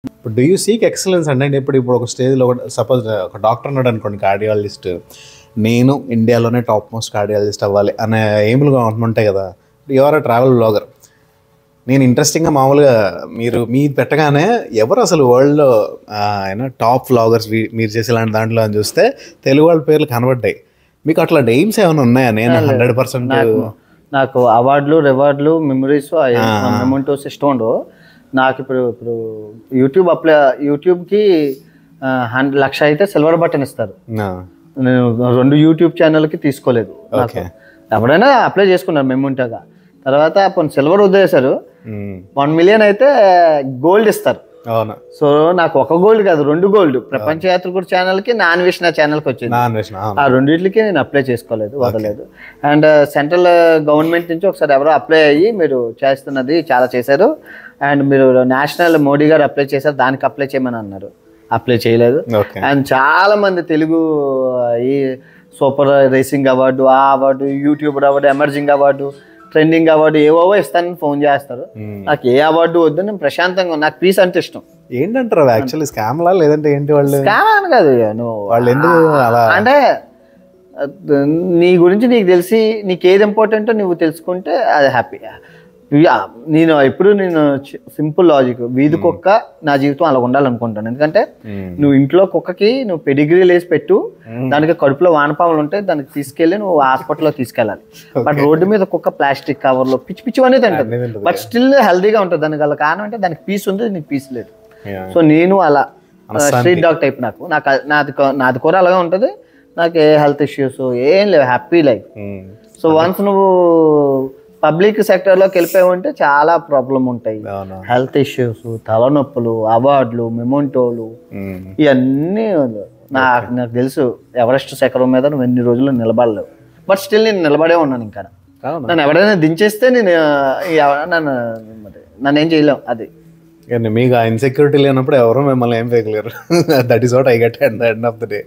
ఇప్పుడు do you seek excellence అంటే ఇప్పుడు ఇప్పుడు ఒక స్టేజ్లో సపోజ్ ఒక డాక్టర్ ఉన్నాడు అనుకోండి, కార్డియాలజిస్ట్, నేను ఇండియాలోనే టాప్ మోస్ట్ కార్డియాలజిస్ట్ అవ్వాలి అనే ఎయిమ్లుగా ఉంటాయి కదా. Your travel blogger. నేను ఇంట్రెస్టింగ్గా మామూలుగా మీరు పెట్టగానే ఎవరు అసలు వరల్డ్లో టాప్ వ్లాగర్స్ మీరు చేసే ఇలాంటి దాంట్లో అని చూస్తే తెలుగు వాళ్ళ పేర్లు కనబడ్డాయి. మీకు అట్లా ఎయిమ్స్ ఏమైనా ఉన్నాయా? నేను 100% నాకు అవార్డులు రివార్డులు మెమరీస్ మెమెంటోస్ ఇష్టం ఉండవు నాకు. ఇప్పుడు యూట్యూబ్కి 1,00,000 అయితే సిల్వర్ బటన్ ఇస్తారు. నేను 2 యూట్యూబ్ ఛానల్కి తీసుకోలేదు. ఎవరైనా అప్లై చేసుకున్నారు మెమెంటోగా. తర్వాత కొన్ని సిల్వర్ వదిలేశారు. 1 మిలియన్ అయితే గోల్డ్ ఇస్తారు. సో నాకు 1 గోల్డ్ కాదు 2 గోల్డ్. ప్రపంచ యాత్రికుడు ఛానల్కి, నాన్ విష్ణ ఛానల్కి వచ్చింది. ఆ రెండింటికి నేను అప్లై చేసుకోలేదు, వదలేదు. అండ్ సెంట్రల్ గవర్నమెంట్ నుంచి ఒకసారి ఎవరో అప్లై అయ్యి మీరు చేస్తున్నది చాలా చేశారు అండ్ మీరు నేషనల్ మోడీ గారు అప్లై చేశారు, దానికి అప్లై చేయమని అన్నారు. అప్లై చేయలేదు. అండ్ చాలా మంది తెలుగు ఈ సూపర్ రేసింగ్ అవార్డు, ఆ award, YouTuber award, emerging award, trending award ఏవో ఇస్తానని ఫోన్ చేస్తారు. నాకు ఏ అవార్డు వద్దు, నేను ప్రశాంతంగా, నాకు పీస్ అంటే ఇష్టం. ఏంటంటారు యాక్చువల్లీ స్కామ్లా లేదంటే ఏంటి? వాళ్ళు స్కామ్ అని కాదు, నువ్వు వాళ్ళు ఎందుకు అలా అంటే నీ గురించి నీకు తెలిసి నీకు ఏది ఇంపార్టెంటో నువ్వు తెలుసుకుంటే అది హ్యాపీ. నేను సింపుల్ లాజిక్, వీధి కుక్క నా జీవితం అలా ఉండాలనుకుంటాను. ఎందుకంటే నువ్వు ఇంట్లో కుక్కకి నువ్వు పెడిగ్రీ లేసి పెట్టు, దానికి కడుపులో వానపాములు ఉంటాయి, దానికి తీసుకెళ్ళి నువ్వు హాస్పిటల్లో తీసుకెళ్ళాలి. బట్ రోడ్డు మీద కుక్క ప్లాస్టిక్ కవర్లో పిచ్చి పిచ్చి అనేది ఉంటుంది, బట్ స్టిల్ హెల్దీగా ఉంటుంది. దానికి గల కారణం అంటే దానికి పీస్ ఉంది, నీకు పీస్ లేదు. సో నేను అలా స్ట్రీట్ డాగ్ టైప్. నాది కూర అలాగే ఉంటుంది. నాకు ఏ హెల్త్ ఇష్యూస్ ఏం లేవు, హ్యాపీ లైఫ్. సో వన్స్ నువ్వు పబ్లిక్ సెక్టర్లోకి వెళ్ళిపోయావంటే చాలా ప్రాబ్లం ఉంటాయి. హెల్త్ ఇష్యూస్, తలనొప్పులు, అవార్డులు, మెమెంటోలు, ఇవన్నీ నాకు తెలుసు. ఎవరెస్ట్ శిఖరం మీద నువ్వు ఎన్ని రోజులు నిలబడలేవు, బట్ స్టిల్ నేను నిలబడే ఉన్నాను. ఇంకా నన్ను ఎవరైనా దించేస్తే నన్ను ఏం చేయలేము. అది మీకు ఆ ఇన్సెక్యూరిటీ లేనప్పుడు ఎవరు మిమ్మల్ని ఏం చేయలేరు. That is what I get at the end of the day.